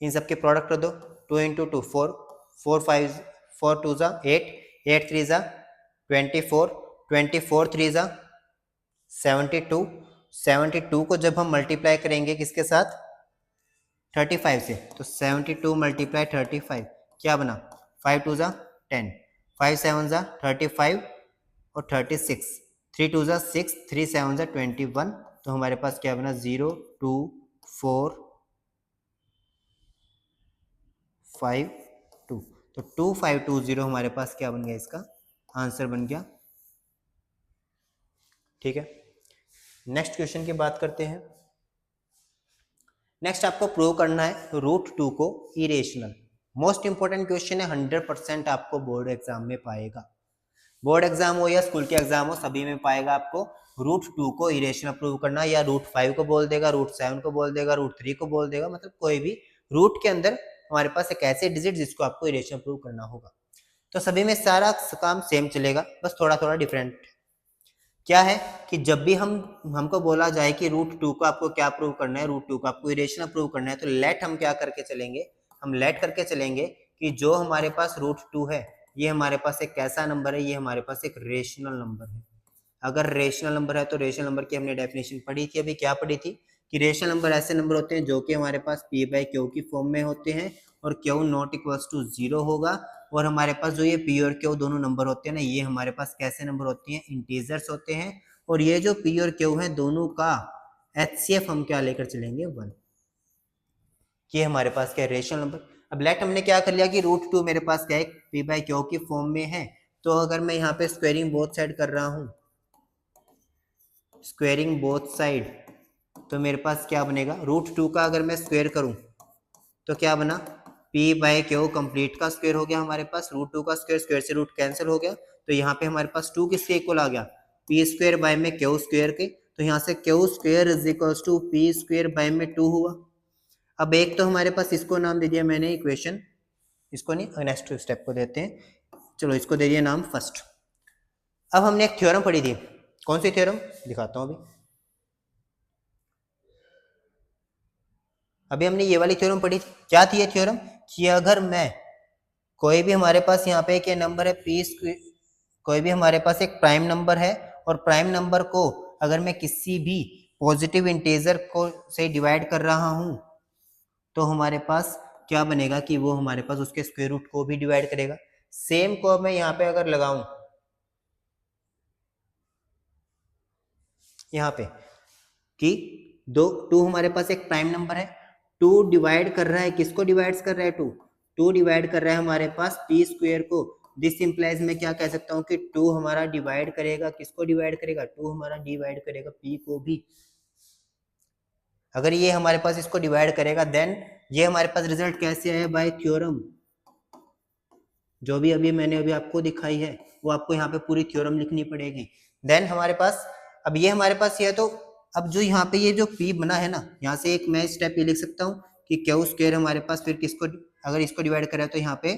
इन सब के प्रोडक्ट कर दो, 2 इंटू 2 4 4 5 4 2 जा 8 8 3 जा 24 24 3 जा 72 72 को जब हम मल्टीप्लाई करेंगे किसके साथ 35 से, तो 72 मल्टीप्लाई 35 क्या बना 5 2 जा 10 5 7 जा 35 और 36 3 2 जा 6 3 7 जा 21, तो हमारे पास क्या बना 0 2 4 5 2, तो 2520 हमारे पास क्या बन गया, इसका आंसर बन गया। ठीक है, नेक्स्ट क्वेश्चन की बात करते हैं। नेक्स्ट आपको प्रूव करना है √2 को इरेशनल। मोस्ट इंपॉर्टेंट क्वेश्चन है, 100% आपको बोर्ड एग्जाम में पाएगा, बोर्ड एग्जाम हो या स्कूल के एग्जाम हो सभी में पाएगा आपको। √2 को इरेशनल प्रूव करना, या √5 को बोल देगा, √7 को बोल देगा, √3 को बोल देगा, मतलब कोई भी रूट के अंदर हमारे पास एक ऐसे डिजिट जिसको आपको इरेशनल प्रूव करना होगा। तो सभी में सारा काम सेम चलेगा, बस थोड़ा थोड़ा डिफरेंट क्या है कि जब भी हमको बोला जाए कि √2 को आपको क्या प्रूव करना है, √2 को आपको इरेशनल प्रूव करना है, तो लेट हम क्या करके चलेंगे, हम लेट करके चलेंगे कि जो हमारे पास √2 है ये हमारे पास एक कैसा नंबर है, ये हमारे पास एक रेशनल नंबर है। अगर रेशनल नंबर है तो रेशनल नंबर की हमने डेफिनेशन पढ़ी थी, अभी क्या पढ़ी थी कि रेशनल नंबर ऐसे नंबर होते हैं जो कि हमारे पास p/q की फॉर्म में होते हैं और q नॉट इक्वल्स टू 0 होगा, और हमारे पास जो ये p और q दोनों नंबर होते हैं ना, ये हमारे पास कैसे नंबर होते हैं, इंटीजर्स होते हैं, और ये जो p और q है दोनों का HCF हम क्या लेकर चलेंगे 1। ये हमारे पास क्या है रेशनल नंबर। अब लेट हमने क्या कर लिया कि √2 मेरे पास क्या है p/q की फॉर्म में है, तो अगर मैं यहाँ पे स्क्वेयरिंग बोथ साइड कर रहा हूँ, स्क्वेयरिंग बोथ साइड, तो मेरे पास क्या बनेगा √2 का अगर मैं स्क्वेयर करूं तो क्या बना p/q कंप्लीट का स्क्वेयर हो गया हमारे पास, √2 का स्क्वेयर, स्क्वेयर से रूट कैंसिल हो गया, तो यहाँ पे हमारे पास 2 किसके इक्वल आ गया p² बाय में q स्क्वेयर के, तो यहाँ से q square is equals to p² by में 2 हुआ। अब एक तो हमारे पास इसको नाम दे दिया मैंने इक्वेशन, इसको नहीं नेक्स्ट स्टेप को देते हैं, चलो इसको दे दिया नाम फर्स्ट। अब हमने एक थ्योरम पढ़ी थी, कौन सी थ्योरम दिखाता हूँ अभी हमने ये वाली थ्योरम पढ़ी थी। क्या थी ये थ्योरम कि अगर मैं कोई भी हमारे पास यहाँ पे क्या नंबर है p², कोई भी हमारे पास एक प्राइम नंबर है और प्राइम नंबर को अगर मैं किसी भी पॉजिटिव इंटीजर को से डिवाइड कर रहा हूं तो हमारे पास क्या बनेगा कि वो हमारे पास उसके स्क्वायर रूट को भी डिवाइड करेगा। सेम को मैं यहाँ पे अगर लगाऊं यहाँ पे कि 2 हमारे पास एक प्राइम नंबर है, 2 डिवाइड कर रहा है, किसको डिवाइड कर रहा है 2 डिवाइड कर रहा है हमारे पास p² को। दिस इंप्लाइज मैं क्या कह सकता हूँ कि 2 हमारा डिवाइड करेगा, किसको डिवाइड करेगा 2 हमारा डिवाइड करेगा p को भी। अगर ये हमारे पास इसको डिवाइड करेगा देन ये हमारे पास रिजल्ट कैसे आया बाय थ्योरम, जो भी अभी मैंने अभी आपको दिखाई है वो आपको यहाँ पे पूरी थ्योरम लिखनी पड़ेगी। देन हमारे पास अब ये हमारे पास ये है, तो अब जो यहाँ पे ये जो p बना है ना, यहाँ से एक मैं स्टेप ये लिख सकता हूँ कि q स्क्वायर हमारे पास फिर किसको अगर इसको डिवाइड करें तो यहाँ पे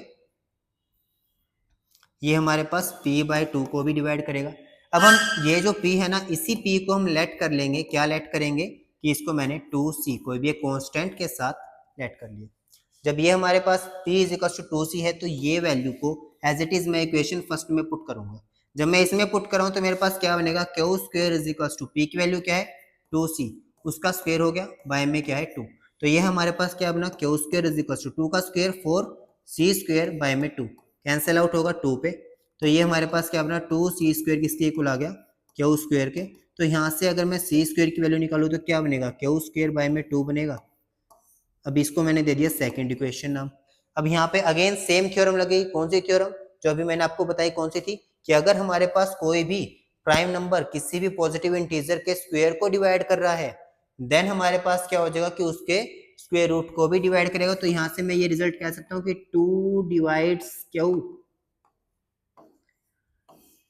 ये हमारे पास p/2 को भी डिवाइड करेगा। अब हम ये जो p है ना, इसी p को हम लेट कर लेंगे, क्या लेट करेंगे कि इसको मैंने 2c कोई भी एक कांस्टेंट के साथ लेट कर लिया। जब ये हमारे पास p is equal to 2c है तो ये वैल्यू को एज इट इज मैं इक्वेशन फर्स्ट में पुट करूंगा। जब मैं इसमें पुट कर रहा हूँ तो मेरे पास क्या बनेगा q square is equal to p की वैल्यू क्या है 2c, उसका स्क्वायर हो गया बाय में क्या है 2, तो ये हमारे पास क्या बना q square is equal to 2 का स्क्वायर 4c स्क्वायर बाय में 2 कैंसिल आउट होगा 2 पे, तो ये हमारे पास क्या बना 2c स्क्वायर किसके इक्वल आ गया q स्क्वायर के। तो यहाँ से अगर मैं c स्क्वायर की वैल्यू निकालूँ तो क्या बनेगा q स्क्वायर बाय में 2 बनेगा। अब इसको मैंने दे दिया सेकंड इक्वेशन नाम। अब यहाँ पे अगेन सेम थ्योरम लगेगी, कौन सी थ्योरम जो अभी मैंने आपको बताई कौन सी थी कि अगर हमारे पास कोई भी प्राइम नंबर किसी भी पॉजिटिव इंटीजर के स्क्वायर को डिवाइड कर रहा है देन हमारे पास क्या हो जाएगा कि उसके स्क्वायर रूट को भी डिवाइड करेगा। तो यहां से मैं ये रिजल्ट कह सकता हूँ कि 2 डिवाइड्स क्यू,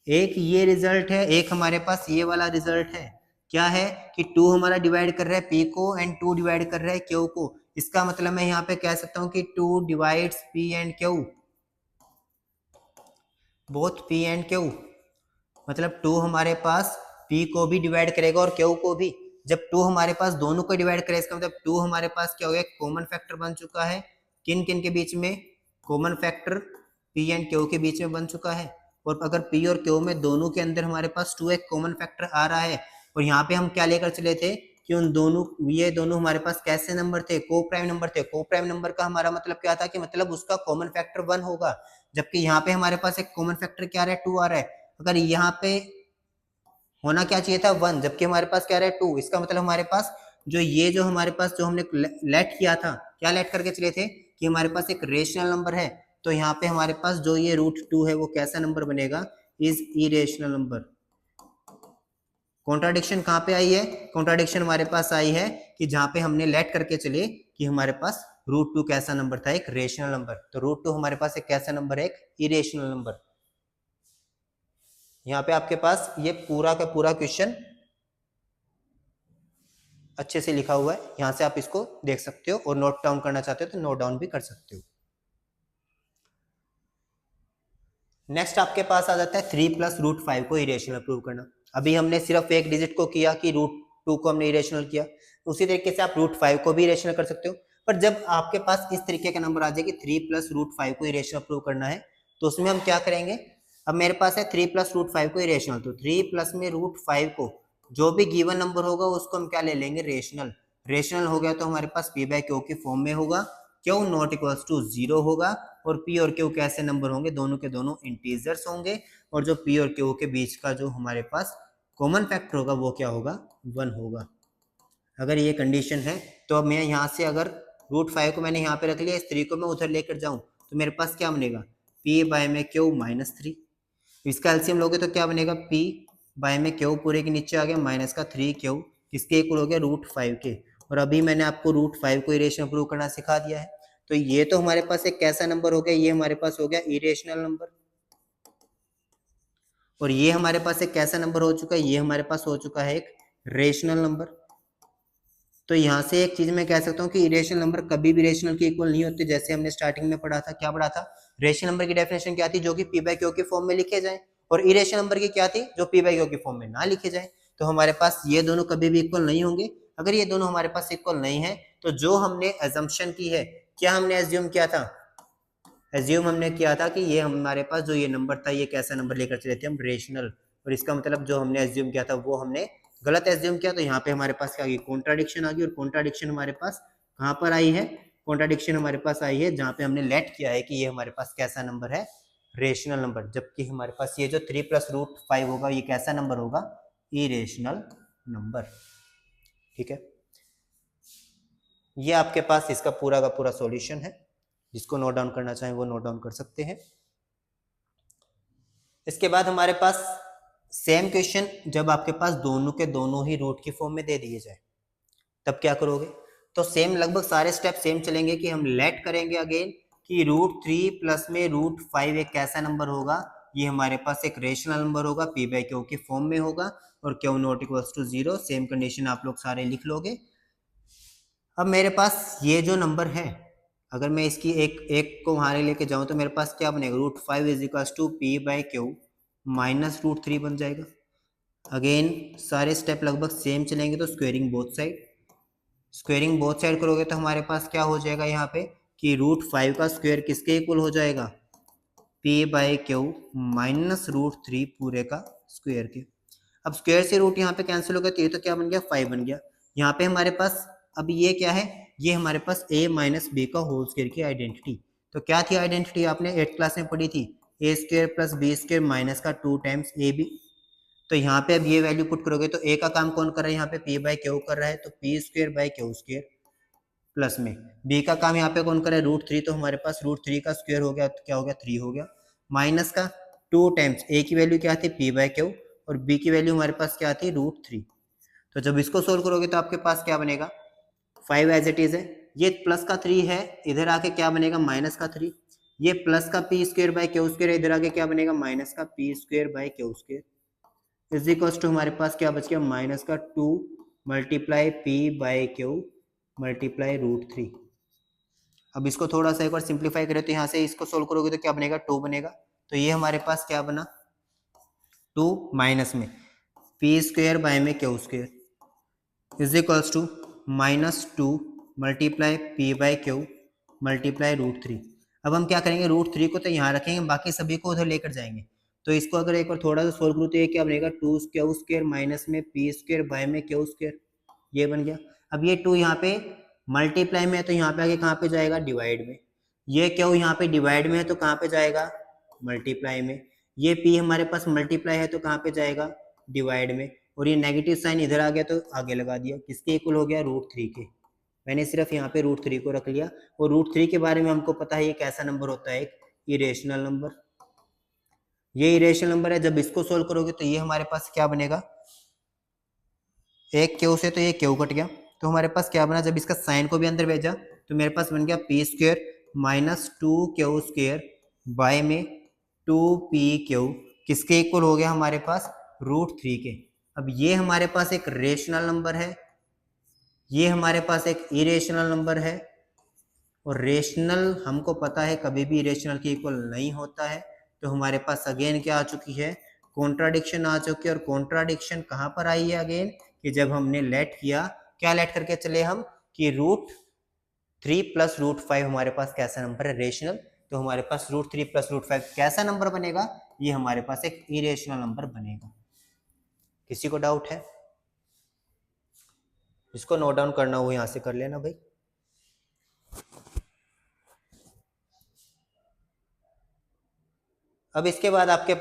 एक ये रिजल्ट है, एक हमारे पास ये वाला रिजल्ट है। क्या है कि 2 हमारा डिवाइड कर रहा है P को एंड 2 डिवाइड कर रहा है Q को। इसका मतलब मैं यहाँ पे कह सकता हूँ कि 2 divides P and Q, both P and Q। मतलब 2 हमारे पास P को भी डिवाइड करेगा और Q को भी। जब 2 हमारे पास दोनों को डिवाइड करेगा, इसका मतलब 2 हमारे पास क्या हो गया, कॉमन फैक्टर बन चुका है। किन किन के बीच में? Common factor P and Q के बीच में बन चुका है। और अगर P और Q में दोनों के अंदर हमारे पास 2 एक कॉमन फैक्टर आ रहा है, और यहाँ पे हम क्या लेकर चले थे कि उन दोनों, ये दोनों हमारे पास कैसे नंबर थे? को प्राइम नंबर थे। को प्राइम नंबर का हमारा मतलब क्या था कि मतलब उसका कॉमन फैक्टर 1 होगा। जबकि यहाँ पे हमारे पास एक कॉमन फैक्टर क्या आ रहा है, 2 आ रहा है। अगर यहाँ पे होना क्या चाहिए था 1, जबकि हमारे पास क्या रहा है 2। इसका मतलब हमारे पास जो ये जो हमारे पास जो हमने लेट किया था, क्या लेट करके चले थे कि हमारे पास एक रेशनल नंबर है। तो यहाँ पे हमारे पास जो ये √2 है वो कैसा नंबर बनेगा? Is irrational number. कॉन्ट्राडिक्शन कहाँ पे आई है? कॉन्ट्राडिक्शन हमारे पास आई है कि जहाँ पे हमने लेट करके चले कि हमारे पास √2 कैसा नंबर था? एक रेशनल नंबर। तो √2 हमारे पास एक कैसा नंबर है? एक इरेशनल नंबर। यहाँ पे आपके पास ये पूरा का पूरा क्वेश्चन अच्छे से लिखा हुआ है, यहां से आप इसको देख सकते हो, और नोट डाउन करना चाहते हो तो नोट डाउन भी कर सकते हो। नेक्स्ट आपके पास आ जाता है 3 + √5 को इरेशनल प्रूव करना। अभी हमने सिर्फ एक डिजिट को किया कि √2 को हमने इरेशनल किया, उसी तरीके से आप √5 को भी इरेशनल कर सकते हो। पर जब आपके पास इस तरीके का नंबर आ जाए कि 3 + √5 को इरेशनल प्रूव करना है, तो उसमें हम क्या करेंगे? अब मेरे पास है 3 + √5 को इरेशनल, तो 3 प्लस में √5 को जो भी गिवन नंबर होगा उसको हम क्या ले लेंगे? रेशनल। रेशनल हो गया तो हमारे पास P/Q की फॉर्म में होगा, Q नॉट इक्वल्स टू 0 होगा, और P और Q कैसे नंबर होंगे? दोनों के दोनों इंटीजर्स होंगे, और जो P और Q के बीच का जो हमारे पास कॉमन फैक्टर होगा वो क्या होगा? 1 होगा। अगर ये कंडीशन है तो अब मैं यहाँ से अगर √5 को मैंने यहाँ पे रख लिया, इस 3 को मैं उधर लेकर जाऊँ तो मेरे पास क्या बनेगा? P/Q -3। इसका एलसीएम लोगे तो क्या बनेगा? P/Q पूरे के नीचे आ गया -3Q, किसके इक्वल हो गया? √5 के। और अभी मैंने आपको √5 को इरेशनल प्रूव करना सिखा दिया है। तो ये तो हमारे पास एक कैसा नंबर हो गया? ये हमारे पास हो गया इरेशनल नंबर। और ये हमारे पास एक कैसा नंबर हो चुका है? ये हमारे पास हो चुका है एक रेशनल नंबर। तो यहाँ से एक चीज मैं कह सकता हूँ कि इरेशनल नंबर कभी भी रेशनल के इक्वल नहीं होते। जैसे हमने स्टार्टिंग में पढ़ा था, क्या पढ़ा था? रेशनल नंबर की डेफिनेशन क्या थी? जो कि P/Q की फॉर्म में लिखे जाए। और इरेशनल नंबर की क्या थी? जो P/Q की फॉर्म में ना लिखे जाए। तो हमारे पास ये दोनों कभी भी इक्वल नहीं होंगे। अगर ये दोनों हमारे पास इक्वल नहीं है तो जो हमने एजम्पशन की है, क्या हमने एज्यूम किया था? एज्यूम हमने किया था कि ये हमारे पास जो ये नंबर था ये कैसा नंबर लेकर चले थे हम? रेशनल। और इसका मतलब जो हमने एज्यूम किया था वो हमने गलत एज्यूम किया। तो यहाँ पे हमारे पास क्या आ गई? कॉन्ट्राडिक्शन आ गई। और कॉन्ट्राडिक्शन हमारे पास कहाँ पर आई है? कॉन्ट्राडिक्शन हमारे पास आई है जहाँ पे हमने लेट किया है कि ये हमारे पास कैसा नंबर है? Rational number. जबकि हमारे पास ये जो 3 + √5 होगा ये कैसा नंबर होगा? Irrational number. ठीक है, ये आपके पास इसका पूरा का पूरा सॉल्यूशन है। जिसको नोट डाउन करना चाहें वो नोट डाउन कर सकते हैं। इसके बाद हमारे पास सेम क्वेश्चन जब आपके पास दोनों के दोनों ही रूट की फॉर्म में दे दिए जाए तब क्या करोगे? तो सेम लगभग सारे स्टेप सेम चलेंगे कि हम लेट करेंगे अगेन कि √3 प्लस में √5 एक कैसा नंबर होगा? ये हमारे पास एक रेशनल नंबर होगा, P/Q की फॉर्म में होगा, और Q not equals to 0। Same condition आप लोग सारे लिख लोगे। अब मेरे पास ये जो नंबर है, अगर मैं इसकी एक को वहां लेके जाऊं तो मेरे पास क्या बनेगा? √5 इज इक्वल्स टू P/Q -√3 बन जाएगा। अगेन सारे स्टेप लगभग सेम चलेंगे। तो squaring both side, squaring both side करोगे तो हमारे पास क्या हो जाएगा यहाँ पे कि √5 का स्क्वायर किसके इक्वल हो जाएगा? P/Q -√3 पूरे का स्क्वायर के। अब स्क्वायर से रूट यहाँ पे कैंसिल हो गया तो ये तो क्या बन गया? 5 बन गया। यहाँ पे हमारे पास अब ये क्या है? ये हमारे पास a - b का होल स्क्वायर की आइडेंटिटी। तो क्या थी आइडेंटिटी? आपने 8th क्लास में पढ़ी थी, a² + b² माइनस का 2 टाइम्स ab। तो यहाँ पे अब ये वैल्यू पुट करोगे तो a का काम कौन कर रहा है? यहाँ पे P/Q कर रहा है, तो P²/Q² प्लस में b का काम यहाँ पे कौन कर रहा है? √3। तो हमारे पास √3 का स्क्वायर हो गया तो क्या हो गया? 3 हो गया। माइनस का 2 टाइम्स a की वैल्यू क्या थी? P/Q, और b की वैल्यू हमारे पास क्या थी? √3। तो जब इसको सोल्व करोगे तो आपके पास क्या बनेगा, 5 एज इट इज है, ये प्लस का 3 है, इधर आके क्या बनेगा माइनस का 3, ये प्लस का p square by q square, इधर आके क्या बनेगा माइनस का p square by q square is equal to हमारे पास क्या बच गया माइनस का 2 multiply p by q multiply √3। अब इसको थोड़ा सा एक बार सिंप्लीफाई करें तो यहाँ से इसको सोल्व करोगे तो क्या बनेगा 2 बनेगा, तो ये हमारे पास क्या बना 2 माइनस में पी स्क्वायर बाय में q square is equals to -2 multiply p by q multiply √3। अब हम क्या करेंगे √3 को तो यहाँ रखेंगे, बाकी सभी को उधर लेकर जाएंगे। तो इसको अगर एक बार थोड़ा सा सोल्व करूँ तो ये क्या बनेगा 2 क्यू स्क्वायर माइनस में पी स्क्वायर बाय में क्यू स्क्वायर, ये बन गया। अब ये 2 यहाँ पे मल्टीप्लाई में है तो यहाँ पे आगे कहाँ पे जाएगा डिवाइड में, ये क्यू यहाँ पे डिवाइड में है तो कहाँ पे जाएगा मल्टीप्लाई में, ये पी हमारे पास मल्टीप्लाई है तो कहाँ पे जाएगा डिवाइड में, और ये नेगेटिव साइन इधर आ गया तो आगे लगा दिया, किसके इक्वल हो गया √3 के। मैंने सिर्फ यहाँ पे √3 को रख लिया, और √3 के बारे में हमको पता है ये कैसा नंबर होता है, एक इरेशनल नंबर। ये इरेशनल नंबर है, जब इसको सोल्व करोगे तो ये हमारे पास क्या बनेगा, एक क्यू से तो ये क्यू कट गया, तो हमारे पास क्या बना, जब इसका साइन को भी अंदर भेजा तो मेरे पास बन गया P square -2 Q square by में 2 पी क्यू, किसके इक्वल हो गया हमारे पास √3 के। अब ये हमारे पास एक रेशनल नंबर है, ये हमारे पास एक इरेशनल नंबर है, और रेशनल हमको पता है कभी भी इरेशनल के इक्वल नहीं होता है। तो हमारे पास अगेन क्या आ चुकी है, कॉन्ट्राडिक्शन आ चुकी है। और कॉन्ट्राडिक्शन कहाँ पर आई है अगेन, कि जब हमने लेट किया, क्या लेट करके चले हम, कि √3 + √5 हमारे पास कैसा नंबर है रेशनल, तो हमारे पास √3 + √5 कैसा नंबर बनेगा, ये हमारे पास एक इरेशनल नंबर बनेगा। किसी को डाउट है, इसको नोट डाउन करना हो यहाँ से कर लेना भाई। अब इसके बाद आपके